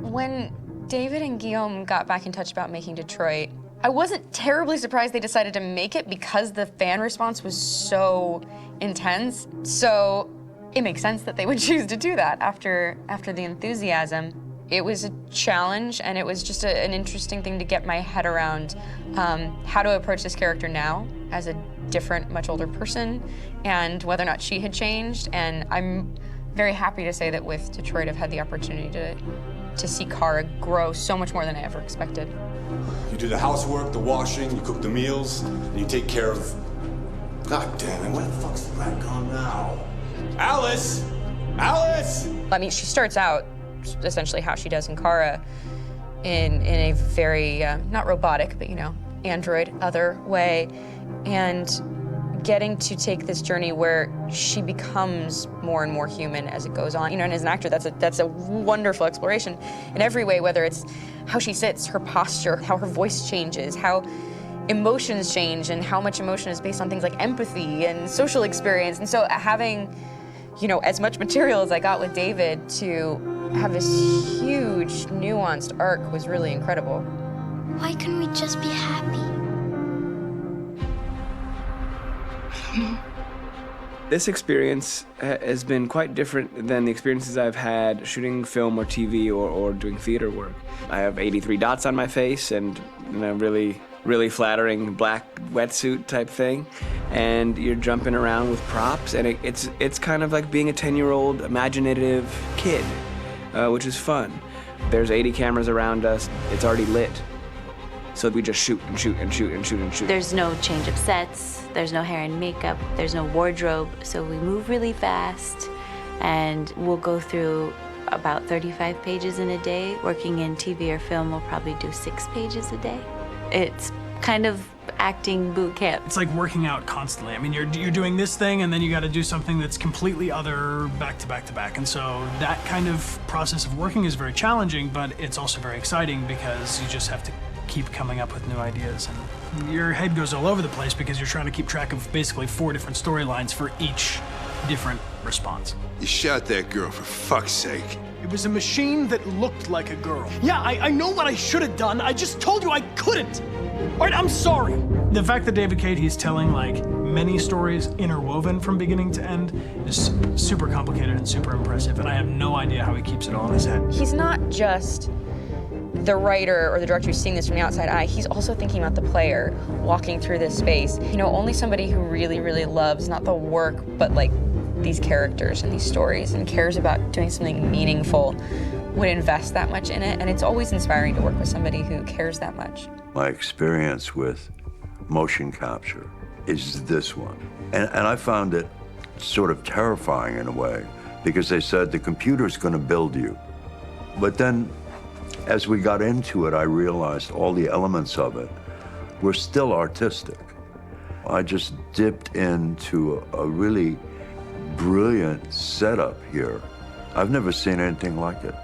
When David and Guillaume got back in touch about making Detroit, I wasn't terribly surprised they decided to make it because the fan response was so intense. So it makes sense that they would choose to do that after the enthusiasm. It was a challenge, and it was just an interesting thing to get my head around how to approach this character now as a different, much older person, and whether or not she had changed. And I'm very happy to say that with Detroit, I've had the opportunity to see Kara grow so much more than I ever expected. You do the housework, the washing, you cook the meals, and you take care of... God damn it, where the fuck's the rat gone now? Alice! Alice! I mean, she starts out essentially how she does in Kara in a very, not robotic, but, you know, android other way. And getting to take this journey where she becomes more and more human as it goes on. You know, and as an actor, that's a wonderful exploration in every way, whether it's how she sits, her posture, how her voice changes, how emotions change, and how much emotion is based on things like empathy and social experience. And so having, you know, as much material as I got with David to have this huge, nuanced arc was really incredible. Why couldn't we just be happy? This experience has been quite different than the experiences I've had shooting film or TV or doing theater work. I have 83 dots on my face and, you know, really flattering black wetsuit type thing, and you're jumping around with props, and it's kind of like being a 10-year-old imaginative kid, which is fun. There's 80 cameras around us. It's already lit. So we just shoot and shoot and shoot and shoot and shoot. There's no change of sets, there's no hair and makeup, there's no wardrobe, so we move really fast, and we'll go through about 35 pages in a day. Working in TV or film, we'll probably do 6 pages a day. It's kind of acting boot camp. It's like working out constantly. I mean, you're doing this thing, and then you got to do something that's completely other back to back to back. And so that kind of process of working is very challenging, but it's also very exciting because you just have to keep coming up with new ideas, and your head goes all over the place because you're trying to keep track of basically 4 different storylines for each different response. You shot that girl, for fuck's sake. It was a machine that looked like a girl. Yeah, I know what I should have done. I just told you I couldn't. All right, I'm sorry. The fact that David Cade, he's telling like many stories interwoven from beginning to end is super complicated and super impressive, and I have no idea how he keeps it all in his head. He's not just the writer or the director who's seeing this from the outside eye, he's also thinking about the player walking through this space. You know, only somebody who really, really loves not the work, but like these characters and these stories and cares about doing something meaningful would invest that much in it. And it's always inspiring to work with somebody who cares that much. My experience with motion capture is this one. And I found it sort of terrifying in a way, because they said the computer's gonna build you. But then, as we got into it, I realized all the elements of it were still artistic. I just dipped into a really brilliant setup here. I've never seen anything like it.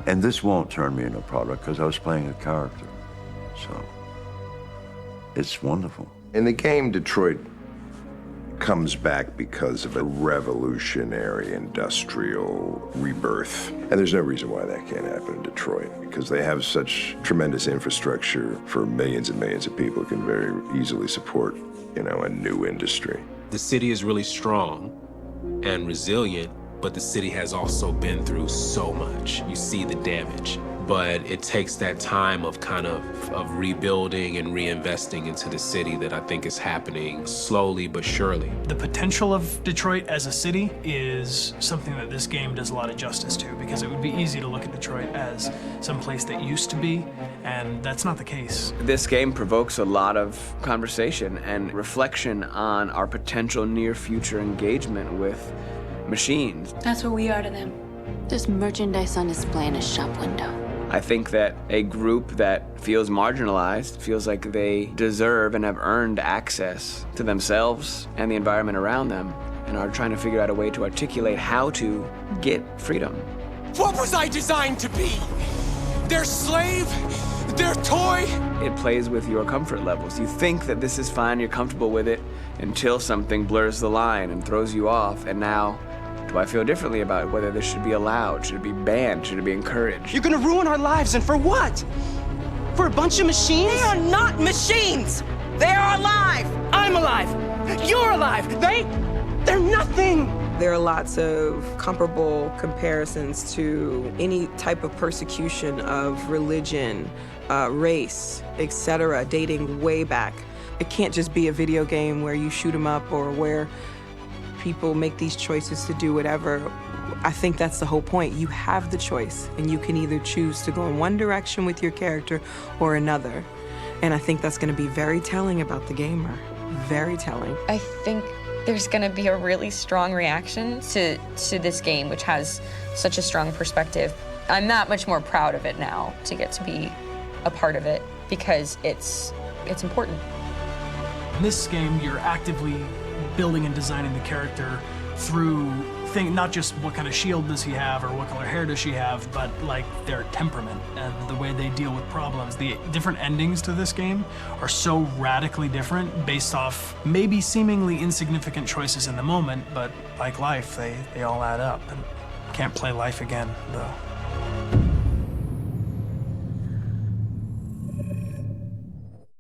And this won't turn me into a product because I was playing a character. So it's wonderful. In the game, Detroit comes back because of a revolutionary industrial rebirth. And there's no reason why that can't happen in Detroit, because they have such tremendous infrastructure for millions and millions of people who can very easily support, you know, a new industry. The city is really strong and resilient, but the city has also been through so much. You see the damage. But it takes that time of kind of rebuilding and reinvesting into the city that I think is happening slowly but surely. The potential of Detroit as a city is something that this game does a lot of justice to, because it would be easy to look at Detroit as some place that used to be, and that's not the case. This game provokes a lot of conversation and reflection on our potential near-future engagement with machines. That's what we are to them. There's merchandise on display in a shop window. I think that a group that feels marginalized, feels like they deserve and have earned access to themselves and the environment around them, and are trying to figure out a way to articulate how to get freedom. What was I designed to be? Their slave? Their toy? It plays with your comfort levels. You think that this is fine, you're comfortable with it, until something blurs the line and throws you off, and now So I feel differently about whether this should be allowed, should it be banned, should it be encouraged. You're gonna ruin our lives, and for what? For a bunch of machines? They are not machines! They are alive! I'm alive! You're alive! They're nothing! There are lots of comparable comparisons to any type of persecution of religion, race, etc., dating way back. It can't just be a video game where you shoot 'em up or where people make these choices to do whatever. I think that's the whole point. You have the choice, and you can either choose to go in one direction with your character or another. And I think that's going to be very telling about the gamer. Very telling. I think there's going to be a really strong reaction to this game, which has such a strong perspective. I'm that much more proud of it now to get to be a part of it because it's important. In this game, you're actively building and designing the character through not just what kind of shield does he have or what color hair does she have, but like their temperament and the way they deal with problems. The different endings to this game are so radically different based off maybe seemingly insignificant choices in the moment, but like life, they all add up. And can't play life again, though.